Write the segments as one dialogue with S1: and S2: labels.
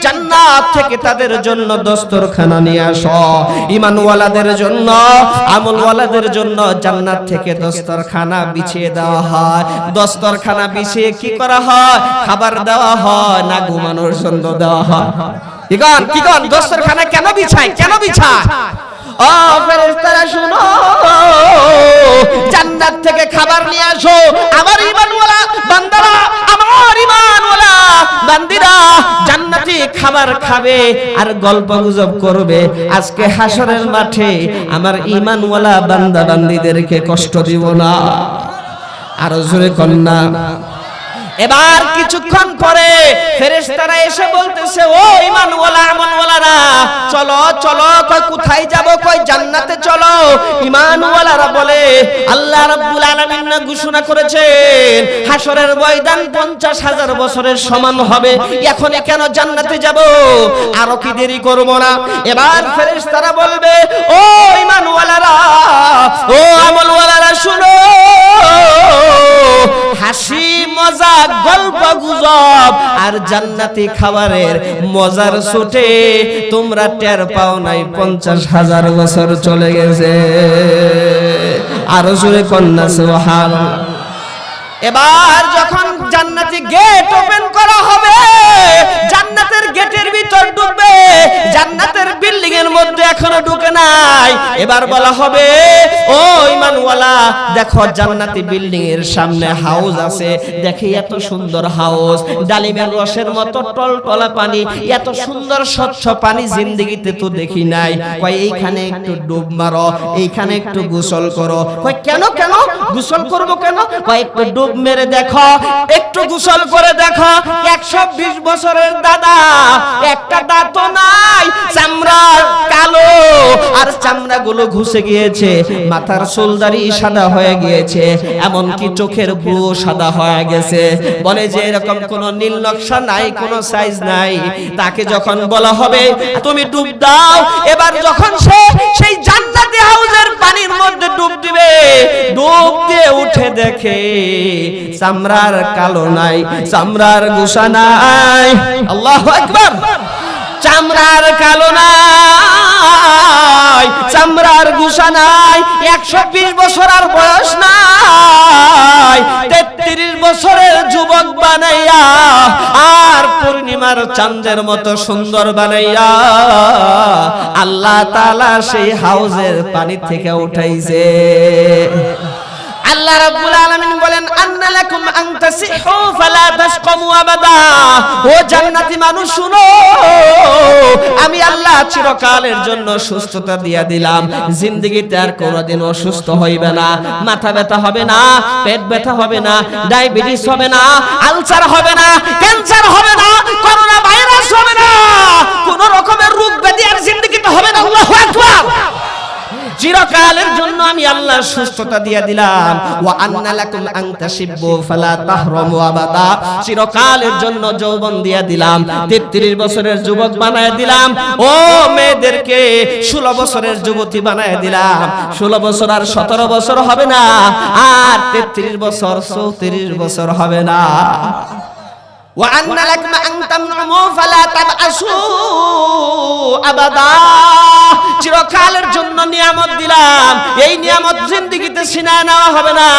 S1: জান্নাত থেকে তাদের জন্য দস্তরখানা নিয়ে আসো। ঈমানওয়ালাদের জন্য, আমলওয়ালাদের জন্য জান্নাত থেকে দস্তরখানা বিছিয়ে দেওয়া হয়। দস্তরখানা বিছিয়ে কি করা হয়? খাবার দেওয়া হয় না ঘুমানোর জন্য দেওয়া হয়? কি কোন দস্তরখানা কেন বিছায়? কেন বিছায়? ও ফেরেশতারা শুনো, জান্নাত থেকে খাবার নিয়ে আসো। আমার ঈমানওয়ালা বান্দারা, আমার ঈমানওয়ালা বান্দিরা জান্নাতি খাবার খাবে আর গল্পগুজব করবে। আজকে হাসরের মাঠে আমার ঈমানওয়ালা বান্দা বান্দিদেরকে কষ্ট দিব না। আর জোরে কন্যা। এবার কিছুক্ষণ পরে ফেরেশতারা এসে বলতেছে, ও ঈমানওয়ালা আমলওয়ালারা, চলো চলো। কয় কোথায় যাব? কয় জান্নাতে চলো। ঈমানওয়ালারা বলে, আল্লাহ রাব্বুল আলামিন ঘোষণা করেছেন হাসরের ময়দান 50,000 বছরের সমান হবে, এখনই কেন জান্নাতে যাব? আরো কি দেরি করব না? এবার ফেরেশতারা বলবে, ও ঈমানওয়ালারা, ও আমলওয়ালারা, শুনো, হাসি মজা গল্প গুজব আর জান্নাতি খাবারের মজার ছুটে তোমরা টের পাও নাই 50,000 বছর চলে গেছে। আর জোরে কন্যা সুবহানাল্লাহ। এবার যখন জান্নাতি গেট ওপেন করা হবে, জান্নাতের গেটের ভিতর ঢুকবে, জান্নাতের বিল্ডিং এর মধ্যে এখনো ঢুকে নাই। এবার বলা হবে, ও ঈমানওয়ালা, দেখো জান্নাতি বিল্ডিং এর সামনে হাউস আছে, দেখি এত সুন্দর হাউস, ডালিমের রসের মতো টলটলা পানি, এত সুন্দর স্বচ্ছ পানি জিন্দেগিতে তো দেখি নাই। কয় এইখানে একটু ডুব মারো, এইখানে একটু গোসল করো। কয় কেন কেন গোসল করব কেন? কয় একটু ডুব মেরে দেখো, একটু গোসল করে দেখো। 120 বছরের দাদা, একটা দাঁত নাই, চামড়া কালো আর চামড়াগুলো ঘুষে গিয়েছে, মাথার চুলদারি সাদা হয়ে গিয়েছে, এমনকি চোখের ব্রু সাদা হয়ে গেছে। বলে যে এরকম কোন নীল নকশা নাই, কোন সাইজ নাই। তাকে যখন বলা হবে তুমি ডুব দাও, এবার যখন সে সেই জান্নাতি হাউজের পানির মধ্যে ডুব দিবে, ডুব দিয়ে উঠে দেখে চামড়ার কালো নাই, চামড়ার গুসা নাই। আল্লাহু আকবার। চামড়ার কালো নাই, চামড়ার গুসা নাই, 120 বছর আর বয়স নাই, 33 বছরের যুবক বানাইয়া আর পূর্ণিমার চাঁদের মতো সুন্দর বানাইয়া আল্লাহ তাআলা সেই হাউজের পানি থেকে উঠাইছে। আল্লাহ রাব্বুল আলামিন বলেন, আন্না লাকুম আন তাসিহু ফালা তাশকামু আবাদা। ও জান্নাতি মানুষ শুনো, আমি আল্লাহ চিরকালের জন্য সুস্থতা দিয়া দিলাম, জিন্দেগিতে আর কোনোদিন অসুস্থ হইবে না, মাথা ব্যথা হবে না, পেট ব্যথা হবে না, ডায়াবেটিস হবে না, আলসার হবে না, ক্যান্সার হবে না, করোনা ভাইরাস হবে না, কোন রকমের রোগ ব্যাধি আর জিন্দেগিতে হবে না। আল্লাহু আকবার। চিরকালের জন্য আমি আল্লাহ সুস্থতা দিয়া দিলাম। ওয়া আন্না লাকুম আন তাশিব্বু ফালা তাহরামু আবাদা। চিরকালের জন্য যৌবন দিয়া দিলাম, 33 বছরের যুবক বানায় দিলাম। ও মেয়েদেরকে 16 বছরের যুবতী বানায় দিলাম। 16 বছর আর 17 বছর হবে না, আর 33 বছর 34 বছর হবে না। ওয়া আন্না লাকুম আন তামনু ফালা তাবআসু আবাদা। চিরকালের জন্য নিয়ামত দিলাম, এই নিয়ামত জিন্দেগিতে ছিনায় নেওয়া হবে না।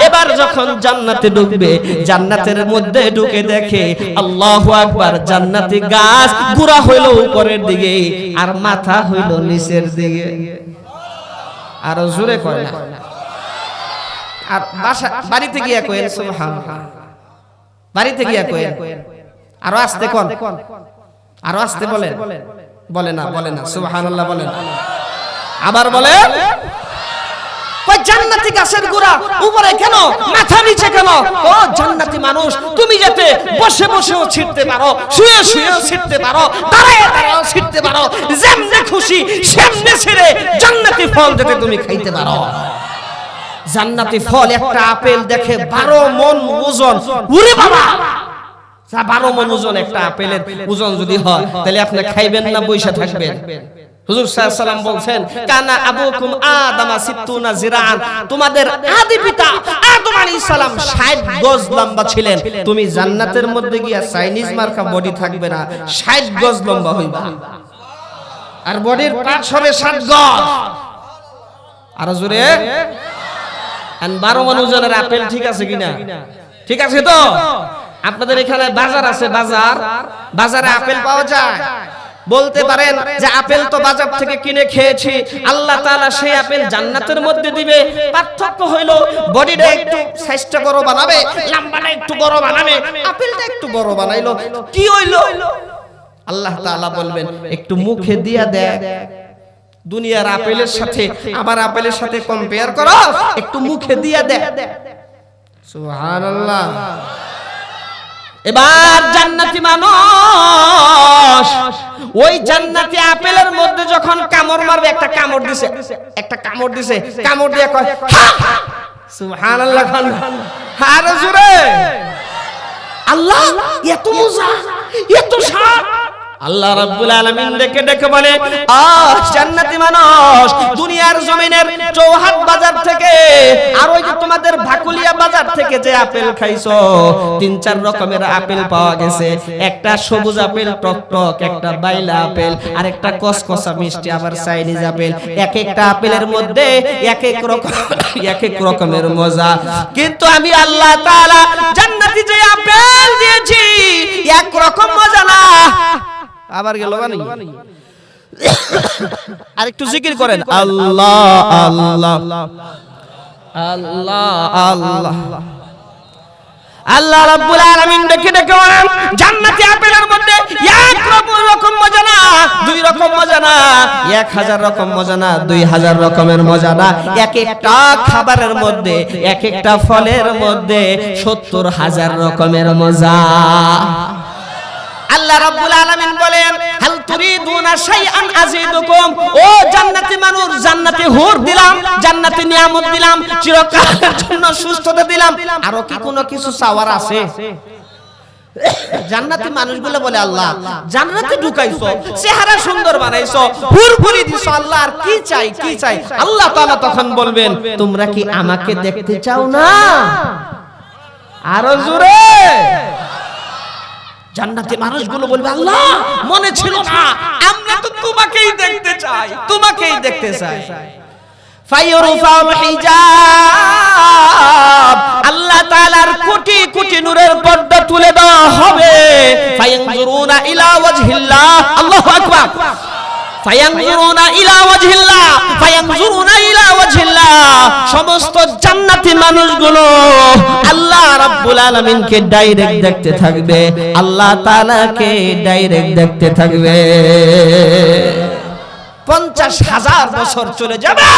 S1: এবার যখন জান্নাতে ঢুকবে, জান্নাতের মধ্যে ঢুকে দেখে, আল্লাহু আকবার, জান্নাতি গাছ গুড়া হইল উপরের দিকে আর মাথা হইল নিচের দিকে। আর জোরে কয় না, আর বাড়িতে গিয়া কয়েন সুবহানাল্লাহ, বাড়িতে গিয়া কয়েন, আরো আস্তে কোন, আরো আস্তে বলেন, বলে না, বলে না, সুবহানাল্লাহ বলেন, আবার বলে। কই জান্নাতি গাছের গোড়া উপরে কেন, মাথা নিচে কেন? ও জান্নাতি মানুষ, তুমি যাতে বসে বসেও ছিটতে পারো, শুয়ে শুয়েও ছিটতে পারো, দাঁড়ায় দাঁড়ায়ও ছিটতে পারো, যেমনে খুশি সেমনে ছিঁড়ে জান্নাতি ফল যাতে তুমি খাইতে পারো। জান্নাতি ফল, একটা আপেল দেখে 12 মণ ওজন। ওরে বাবা, 12 মণ ওজন একটা আপেলের ওজন যদি হয়, তাহলে আপনি খাইবেন না বইসা থাকবেন? হুজুর সাল্লাল্লাহু আলাইহি ওয়াসাল্লাম বলছেন কানা আবুকুম আদামা 60 জিরাআন, তোমাদের আদি পিতা আদম আলাইহিস সালাম 60 গজ লম্বা ছিলেন। তুমি জান্নাতের মধ্যে গিয়া চাইনিজ মার্কা বডি থাকবে না, 60 গজ লম্বা হইবা। আর বডির পার্টস হবে 60 গজ। আর জোরে 12 মণ ওজনের আপেল ঠিক আছে কিনা? ঠিক আছে তো? আপনাদের এখানে বাজার আছে, বাজারে আপেল পাওয়া যায়। বলতে পারেন যে আপেল তো বাজার থেকে কিনে খেয়েছি, আল্লাহ তাআলা সেই আপেল জান্নাতের মধ্যে দিবে। পার্থক্য হইলো বডিটা একটু সাইজটা বড় বানাবে, লম্বাটা একটু বড় বানাবে, আপেলটা একটু বড় বানাইলো। কি হইলো? আল্লাহ তাআলা বলবেন একটু মুখে দিয়া দেখ, দুনিয়ার আপেলের সাথে আমার আপেলের সাথে কম্পেয়ার করো, একটু মুখে দিয়া দেখ। সুবহানাল্লাহ। এবার জান্নাতি মানুষ ওই জান্নাতি আপেলের মধ্যে যখন কামড় মারবে, একটা কামড় দিছে, কামড় দিয়ে কয় সুবহানাল্লাহ, আর জোরে আল্লাহ, এত মজা, এত স্বাদ। আল্লাহ রাব্বুল আলামিন ডেকে ডেকে বলে, জান্নাতি মানুষ, দুনিয়ার জমিনের চৌহাট বাজার থেকে আর ওই যে তোমাদের ভাকুলিয়া বাজার থেকে যে আপেল খাইছো, 3-4 রকমের আপেল পাওয়া গেছে। একটা সবুজ আপেল টক টক, একটা বাইলা আপেল, আর একটা কসকসা মিষ্টি, আবার চাইনিজ আপেল। এক একটা আপেলের মধ্যে এক এক রকমের মজা। কিন্তু আমি আল্লাহ তাআলা জান্নাতি যে আপেল দিয়েছি এক রকম মজা না। আবার গেল বানি, আর একটু জিকির করেন আল্লাহ আল্লাহ আল্লাহ আল্লাহ। আল্লাহ রাব্বুল আলামিন ডেকে ডেকে বলেন, জান্নাতি আপেলের মধ্যে এক রকম মজা না, 2 রকম মজা না, 1000 রকম মজা না, 2000 রকমের মজা না। এক একটা খাবারের মধ্যে, এক একটা ফলের মধ্যে 70,000 রকমের মজা। আল্লাহ রাব্বুল আলামিন বলেন, হাল তুরিদুনা শাইআন আযীদুকুম, ও জান্নাতি মানুষ, জান্নাতি হুর দিলাম, জান্নাতি নিয়ামত দিলাম, চিরকালের জন্য সুস্থতা দিলাম, আরো কি কোনো কিছু চাওয়ার আছে? জান্নাতি মানুষগুলো বলে, আল্লাহ জান্নাতে ঢুকাইছো, চেহারা সুন্দর বানাইছো, হুর ভরি দিছো, আল্লাহ আর কি চাই, কি চাই? আল্লাহ তাআলা তখন বলবেন, তোমরা কি আমাকে দেখতে চাও না? আরো জোরে। জান্নাতি মানুষগুলো বলবে, আল্লাহ মনে ছিল না, আমরা তো তোমাকেই দেখতে চাই, তোমাকেই দেখতে চাই। ফায়ুরফাউ হিজাব, আল্লাহ তাআলার কোটি কোটি নূরের পর্দা তুলে দেওয়া হবে। ফায়ানজুরুনা ইলা ওয়াজহিল্লাহ, আল্লাহু আকবার। ফায়ানজুরুনা ইলা ওয়াজহিল্লাহ, ফায়ানজুরুনা ইলা ওয়াজহিল্লাহ। সমস্ত জান্নাতি মানুষগুলো আল্লাহ রাব্বুল আলামিনকে ডাইরেক্ট দেখতে থাকবে, আল্লাহ তাআলাকে ডাইরেক্ট দেখতে থাকবে। 50,000 বছর চলে যাবে,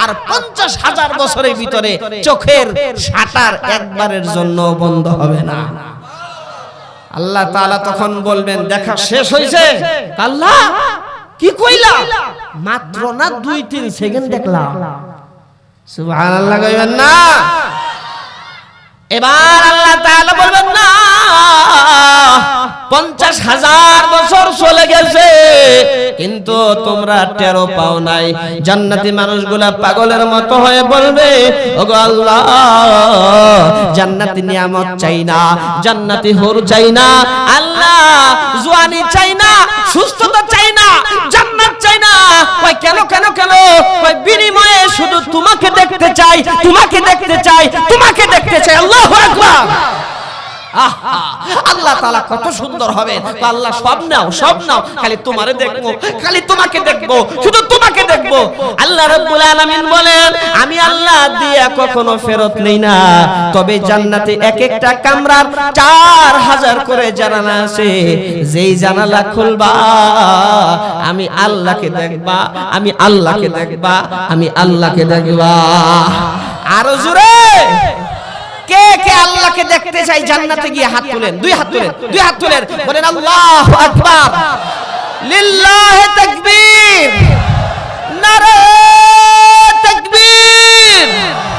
S1: আর 50,000 বছরের ভিতরে চোখের শাটার একবারের জন্য বন্ধ হবে না। আল্লাহ তাআলা তখন বলবেন, দেখা শেষ হইছে? আল্লাহ কি কইলা? মাত্র না 2-3 সেকেন্ড দেখলাম। সুবহানাল্লাহ কইবেন না? এবার আল্লাহ তাআলা বলবেন, না, 50,000 বছর চলে গেছে, কিন্তু তোমরা টেরও পাও নাই। জান্নাতি মানুষগুলা পাগলের মতো হয়ে বলবে, ওগো আল্লাহ, জান্নাতি নিয়ামত চাই না, জান্নাতি হুর চাই না, আল্লাহ জওয়ানি চাই না, সুস্থতা চাই না, জান্নাত চাই না। কই কেন কেন কেন? কই বিনিময়ে শুধু তোমাকে দেখতে চাই, তোমাকে দেখতে চাই, তোমাকে দেখতে চাই। আল্লাহু আকবার। আল্লাহ তাআলা কত সুন্দর হবে। আল্লাহ সব নাও, সব নাও, খালি তোমারে দেখবো, খালি তোমাকে দেখবো, শুধু তোমাকে দেখবো। আল্লাহ রাব্বুল আলামিন বলেন, আমি আল্লাহ দিয়া কখনো ফেরত নেই না, তবে জান্নাতে এক একটা কামরার 4000 করে জানালা আছে। যেই জানালা খুলবা আমি আল্লাহকে দেখবা, আমি আল্লাহকে দেখবা, আমি আল্লাহকে দেখবা। আরো জোরে কে কে আল্লাহকে দেখতে চাই জান্নাতে গিয়ে হাত তুলেন, 2 হাত তুলেন, 2 হাত তুলেন, বলেন আল্লাহু আকবার, লিল্লাহি তাকবীর, নারে তাকবীর।